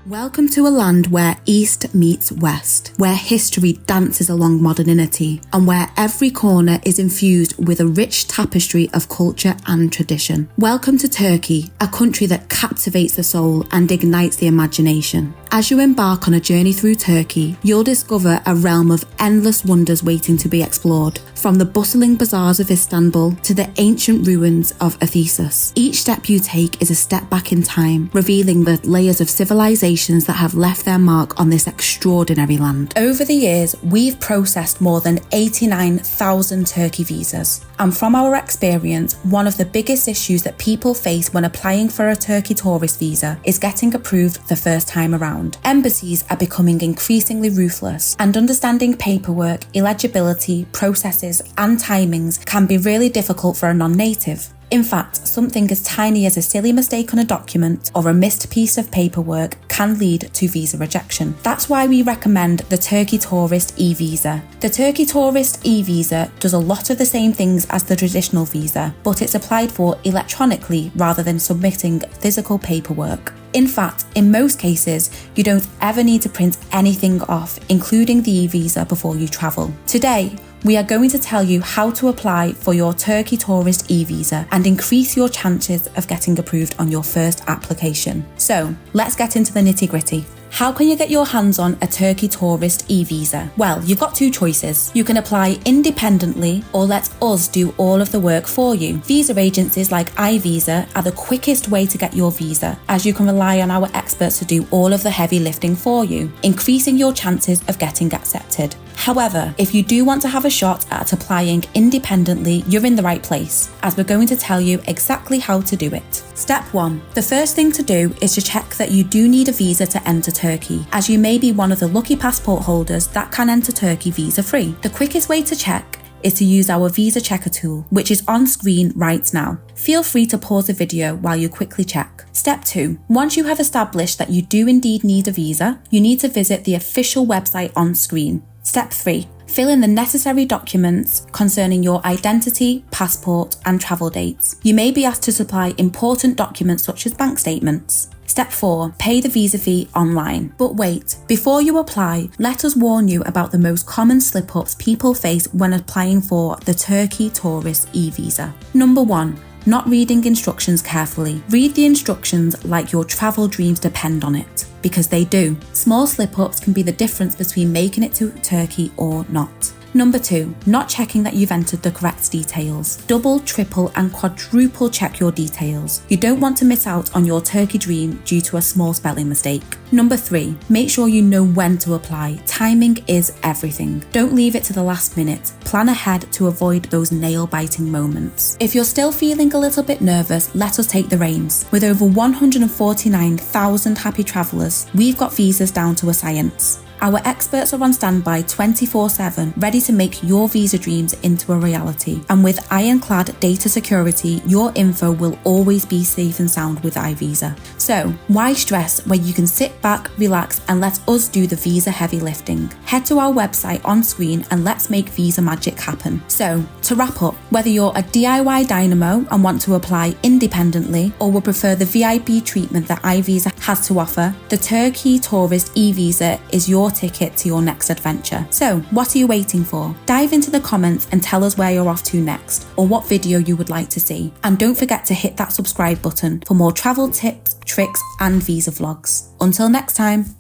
Welcome to a land where East meets West, where history dances along modernity, and where every corner is infused with a rich tapestry of culture and tradition. Welcome to Turkey, a country that captivates the soul and ignites the imagination. As you embark on a journey through Turkey, you'll discover a realm of endless wonders waiting to be explored, from the bustling bazaars of Istanbul to the ancient ruins of Ephesus. Each step you take is a step back in time, revealing the layers of civilizations that have left their mark on this extraordinary land. Over the years, we've processed more than 89,000 Turkey visas. And from our experience, one of the biggest issues that people face when applying for a Turkey tourist visa is getting approved the first time around. Embassies are becoming increasingly ruthless, and understanding paperwork, eligibility, processes, and timings can be really difficult for a non-native. In fact, something as tiny as a silly mistake on a document or a missed piece of paperwork can lead to visa rejection. That's why we recommend the Turkey Tourist eVisa. The Turkey Tourist eVisa does a lot of the same things as the traditional visa, but it's applied for electronically rather than submitting physical paperwork. In fact, in most cases, you don't ever need to print anything off, including the eVisa, before you travel. Today, we are going to tell you how to apply for your Turkey Tourist eVisa and increase your chances of getting approved on your first application. So, let's get into the nitty-gritty. How can you get your hands on a Turkey Tourist eVisa? Well, you've got two choices. You can apply independently or let us do all of the work for you. Visa agencies like iVisa are the quickest way to get your visa, as you can rely on our experts to do all of the heavy lifting for you, increasing your chances of getting accepted. However, if you do want to have a shot at applying independently, you're in the right place, as we're going to tell you exactly how to do it. Step 1. The first thing to do is to check that you do need a visa to enter Turkey, as you may be one of the lucky passport holders that can enter Turkey visa-free. The quickest way to check is to use our Visa Checker tool, which is on screen right now. Feel free to pause the video while you quickly check. Step 2. Once you have established that you do indeed need a visa, you need to visit the official website on screen. Step 3. Fill in the necessary documents concerning your identity, passport, and travel dates. You may be asked to supply important documents such as bank statements. Step 4. Pay the visa fee online. But wait, before you apply, let us warn you about the most common slip-ups people face when applying for the Turkey Tourist eVisa. Number 1. Not reading instructions carefully. Read the instructions like your travel dreams depend on it, because they do. Small slip-ups can be the difference between making it to Turkey or not. Number 2, not checking that you've entered the correct details. Double, triple, and quadruple check your details. You don't want to miss out on your Turkey dream due to a small spelling mistake. Number 3, make sure you know when to apply. Timing is everything. Don't leave it to the last minute. Plan ahead to avoid those nail-biting moments. If you're still feeling a little bit nervous, let us take the reins. With over 149,000 happy travellers, we've got visas down to a science. Our experts are on standby 24/7, ready to make your visa dreams into a reality. And with ironclad data security, your info will always be safe and sound with iVisa. So, why stress when you can sit back, relax, and let us do the visa heavy lifting? Head to our website on screen and let's make visa magic happen. So, to wrap up, whether you're a DIY dynamo and want to apply independently, or would prefer the VIP treatment that iVisa has to offer, the Turkey Tourist eVisa is your ticket to your next adventure. So, what are you waiting for? Dive into the comments and tell us where you're off to next, or what video you would like to see. And don't forget to hit that subscribe button for more travel tips, tricks, and visa vlogs. Until next time.